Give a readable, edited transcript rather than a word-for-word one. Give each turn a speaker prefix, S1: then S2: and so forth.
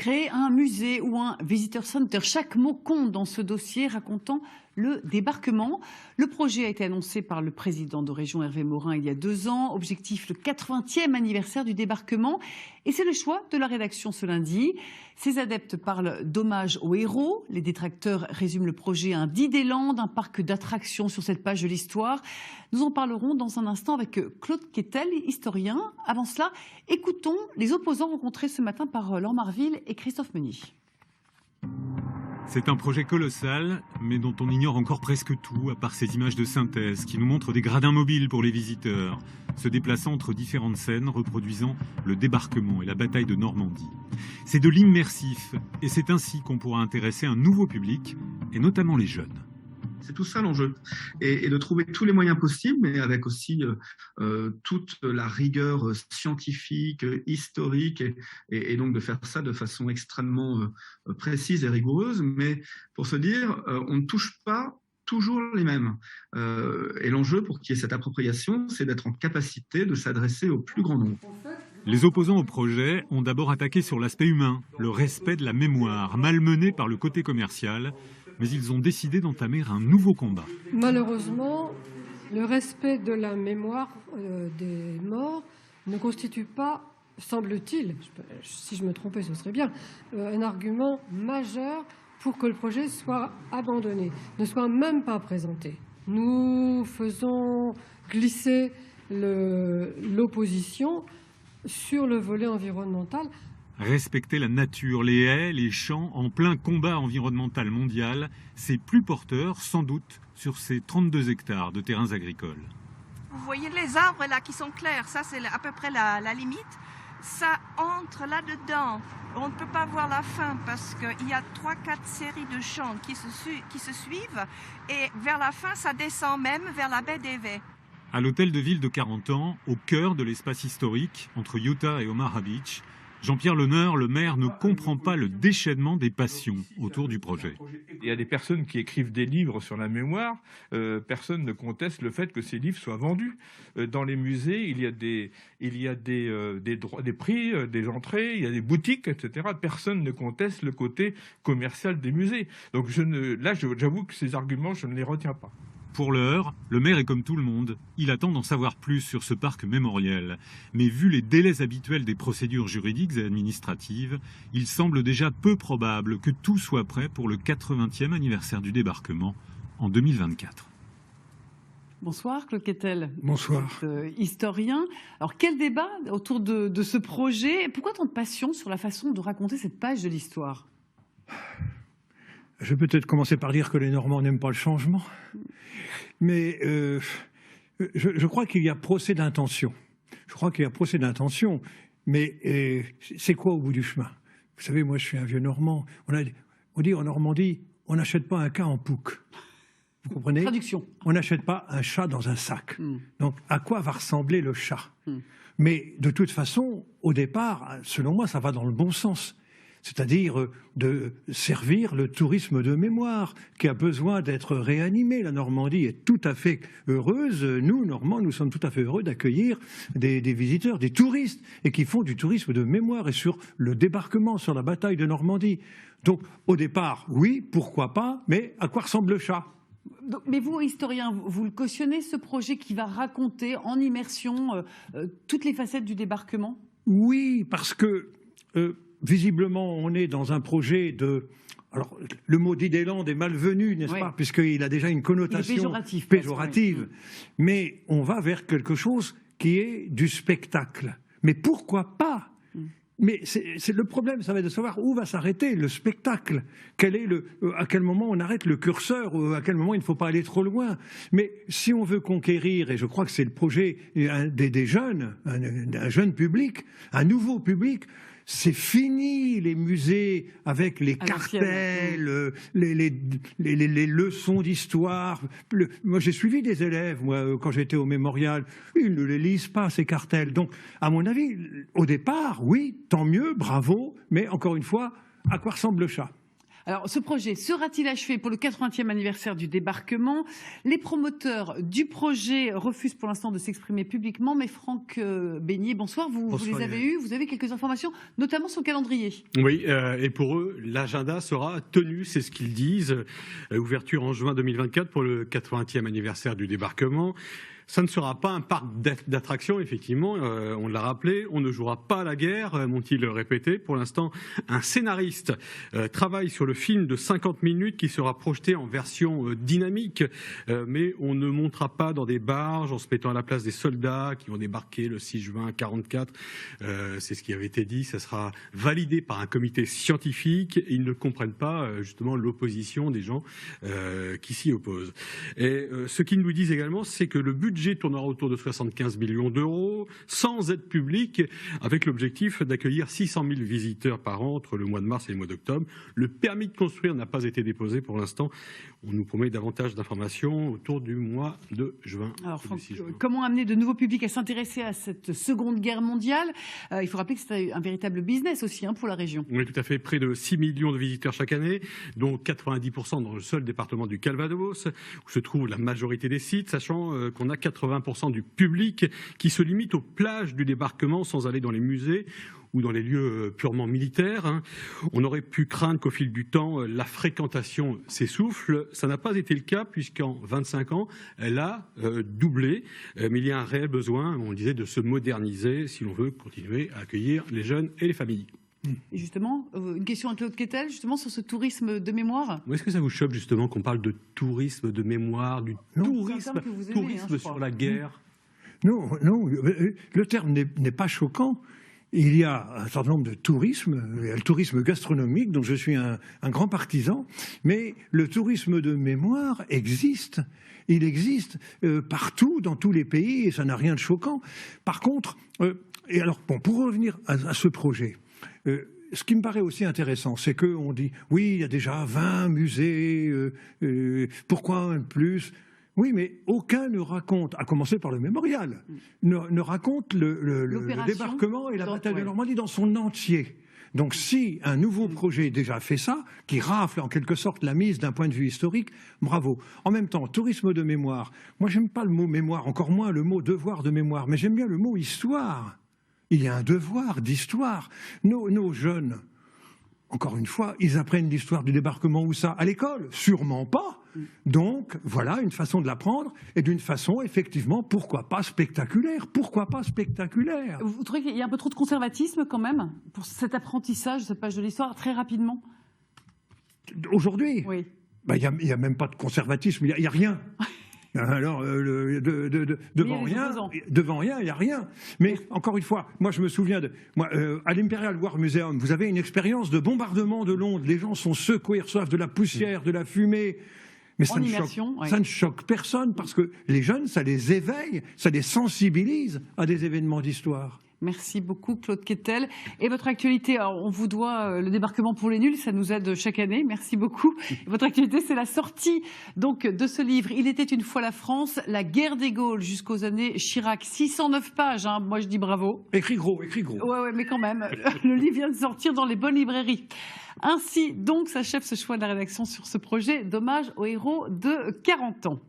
S1: créer un musée ou un visitor center. Chaque mot compte dans ce dossier racontant le débarquement. Le projet a été annoncé par le président de région Hervé Morin il y a 2 ans. Objectif, le 80e anniversaire du débarquement. Et c'est le choix de la rédaction ce lundi. Ses adeptes parlent d'hommage aux héros. Les détracteurs résument le projet à un Diderland, un parc d'attractions sur cette page de l'histoire. Nous en parlerons dans un instant avec Claude Quettel, historien. Avant cela, écoutons les opposants rencontrés ce matin par Laure Marville et Christophe Meunier.
S2: C'est un projet colossal, mais dont on ignore encore presque tout, à part ces images de synthèse qui nous montrent des gradins mobiles pour les visiteurs, se déplaçant entre différentes scènes reproduisant le débarquement et la bataille de Normandie. C'est de l'immersif, et c'est ainsi qu'on pourra intéresser un nouveau public, et notamment les jeunes.
S3: C'est tout ça l'enjeu, et de trouver tous les moyens possibles, mais avec aussi toute la rigueur scientifique, historique, et donc de faire ça de façon extrêmement précise et rigoureuse, mais pour se dire, on ne touche pas toujours les mêmes. Et l'enjeu pour qu'il y ait cette appropriation, c'est d'être en capacité de s'adresser au plus grand nombre.
S2: Les opposants au projet ont d'abord attaqué sur l'aspect humain, le respect de la mémoire, malmené par le côté commercial, mais ils ont décidé d'entamer un nouveau combat.
S4: Malheureusement, le respect de la mémoire des morts ne constitue pas, semble-t-il, si je me trompais ce serait bien, un argument majeur pour que le projet soit abandonné, ne soit même pas présenté. Nous faisons glisser l'opposition sur le volet environnemental.
S2: Respecter la nature, les haies, les champs, en plein combat environnemental mondial, c'est plus porteur, sans doute, sur ces 32 hectares de terrains agricoles.
S5: Vous voyez les arbres là qui sont clairs, ça c'est à peu près la limite. Ça entre là-dedans. On ne peut pas voir la fin parce qu'il y a 3-4 séries de champs qui se suivent et vers la fin, ça descend même vers la baie d'Evet.
S2: À l'hôtel de ville de 40 ans, au cœur de l'espace historique, entre Utah et Omaha Beach, Jean-Pierre Leneur, le maire, ne comprend pas le déchaînement des passions autour du projet.
S6: Il y a des personnes qui écrivent des livres sur la mémoire. Personne ne conteste le fait que ces livres soient vendus. Dans les musées, il y a des prix, des entrées, il y a des boutiques, etc. Personne ne conteste le côté commercial des musées. Donc j'avoue que ces arguments, je ne les retiens pas.
S2: Pour l'heure, le maire est comme tout le monde. Il attend d'en savoir plus sur ce parc mémoriel. Mais vu les délais habituels des procédures juridiques et administratives, il semble déjà peu probable que tout soit prêt pour le 80e anniversaire du débarquement en 2024.
S1: Bonsoir Claude Quettel.
S7: Bonsoir.
S1: Historien. Alors quel débat autour de ce projet? Pourquoi tant de passion sur la façon de raconter cette page de l'histoire?
S7: Je vais peut-être commencer par dire que les Normands n'aiment pas le changement. Mais je crois qu'il y a procès d'intention. Mais c'est quoi au bout du chemin? Vous savez, moi je suis un vieux Normand. On dit en Normandie, on n'achète pas un cas en pouc. Vous comprenez?
S1: Traduction.
S7: On n'achète pas un chat dans un sac. Donc à quoi va ressembler le chat? Mais de toute façon, au départ, selon moi, ça va dans le bon sens. C'est-à-dire de servir le tourisme de mémoire qui a besoin d'être réanimé. La Normandie est tout à fait heureuse, nous, Normands, nous sommes tout à fait heureux d'accueillir des visiteurs, des touristes, et qui font du tourisme de mémoire, et sur le débarquement, sur la bataille de Normandie. Donc, au départ, oui, pourquoi pas, mais à quoi ressemble le chat?
S1: Mais vous, historien, vous le cautionnez, ce projet qui va raconter en immersion toutes les facettes du débarquement?
S7: Oui, parce que... visiblement, on est dans un projet de... Alors, le mot Diderland est malvenu, n'est-ce pas? Puisqu'il a déjà une connotation péjorative. Mais on va vers quelque chose qui est du spectacle. Mais pourquoi pas? Mais c'est le problème, ça va être de savoir où va s'arrêter le spectacle. À quel moment on arrête le curseur, ou à quel moment il ne faut pas aller trop loin. Mais si on veut conquérir, et je crois que c'est le projet des jeunes, un jeune public, un nouveau public, c'est fini les musées avec les cartels, les leçons d'histoire. Moi, j'ai suivi des élèves, moi, quand j'étais au mémorial. Ils ne les lisent pas, ces cartels. Donc, à mon avis, au départ, oui, tant mieux, bravo. Mais encore une fois, à quoi ressemble le chat?
S1: Alors, ce projet sera-t-il achevé pour le 80e anniversaire du débarquement? Les promoteurs du projet refusent pour l'instant de s'exprimer publiquement, mais Franck Beignet, bonsoir, vous les avez eus, vous avez quelques informations, notamment sur le calendrier.
S8: Oui, et pour eux, l'agenda sera tenu, c'est ce qu'ils disent. Ouverture en juin 2024 pour le 80e anniversaire du débarquement. Ça ne sera pas un parc d'attractions, effectivement, on l'a rappelé, on ne jouera pas à la guerre, m'ont-ils répété. Pour l'instant, un scénariste travaille sur le film de 50 minutes qui sera projeté en version dynamique, mais on ne montera pas dans des barges en se mettant à la place des soldats qui ont débarqué le 6 juin 1944. C'est ce qui avait été dit, ça sera validé par un comité scientifique. Ils ne comprennent pas, justement, l'opposition des gens qui s'y opposent. Et ce qu'ils nous disent également, c'est que le budget tournera autour de 75 millions d'euros, sans aide publique, avec l'objectif d'accueillir 600 000 visiteurs par an entre le mois de mars et le mois d'octobre. Le permis de construire n'a pas été déposé pour l'instant. On nous promet davantage d'informations autour du mois de juin.
S1: Alors, Franck, comment amener de nouveaux publics à s'intéresser à cette Seconde Guerre mondiale? Il faut rappeler que c'est un véritable business aussi pour la région.
S8: Oui, tout à fait. Près de 6 millions de visiteurs chaque année, dont 90% dans le seul département du Calvados, où se trouve la majorité des sites, sachant qu'on a 80% du public qui se limite aux plages du débarquement sans aller dans les musées ou dans les lieux purement militaires. On aurait pu craindre qu'au fil du temps, la fréquentation s'essouffle. Ça n'a pas été le cas puisqu'en 25 ans, elle a doublé. Mais il y a un réel besoin, on disait, de se moderniser si l'on veut continuer à accueillir les jeunes et les familles.
S1: Et justement, une question à Claude Quettel, justement, sur ce tourisme de mémoire.
S8: Est-ce que ça vous choque, justement, qu'on parle de tourisme de mémoire, du tourisme sur la guerre?
S7: Non, le terme n'est pas choquant. Il y a un certain nombre de tourismes, il y a le tourisme gastronomique, dont je suis un grand partisan, mais le tourisme de mémoire existe. Il existe partout, dans tous les pays, et ça n'a rien de choquant. Par contre, pour revenir à ce projet, ce qui me paraît aussi intéressant, c'est qu'on dit, oui, il y a déjà 20 musées, pourquoi un de plus? Oui, mais aucun ne raconte, à commencer par le mémorial, ne raconte le débarquement et la bataille de Normandie dans son entier. Donc si un nouveau projet déjà fait ça, qui rafle en quelque sorte la mise d'un point de vue historique, bravo. En même temps, tourisme de mémoire, moi j'aime pas le mot mémoire, encore moins le mot devoir de mémoire, mais j'aime bien le mot histoire. Il y a un devoir d'histoire. Nos jeunes, encore une fois, ils apprennent l'histoire du débarquement où ça? À l'école? Sûrement pas. Donc, voilà une façon de l'apprendre, et d'une façon, effectivement, pourquoi pas spectaculaire? Pourquoi pas spectaculaire?
S1: Vous trouvez qu'il y a un peu trop de conservatisme, quand même, pour cet apprentissage, cette page de l'histoire, très rapidement?
S7: Aujourd'hui?
S1: Oui.
S7: Il n'y a même pas de conservatisme, il n'y a rien. Alors, devant rien, il n'y a rien. Mais encore une fois, moi je me souviens à l'Imperial War Museum, vous avez une expérience de bombardement de Londres. Les gens sont secoués, ils reçoivent de la poussière, de la fumée. Mais ça ne choque personne parce que les jeunes, ça les éveille, ça les sensibilise à des événements d'histoire.
S1: Merci beaucoup, Claude Quettel. Et votre actualité, alors on vous doit le débarquement pour les nuls, ça nous aide chaque année. Merci beaucoup. Votre actualité, c'est la sortie donc de ce livre. Il était une fois la France, la guerre des Gaules jusqu'aux années Chirac. 609 pages, moi je dis bravo.
S7: Écrit gros.
S1: Ouais, mais quand même, le livre vient de sortir dans les bonnes librairies. Ainsi donc s'achève ce choix de la rédaction sur ce projet d'hommage aux héros de 40 ans.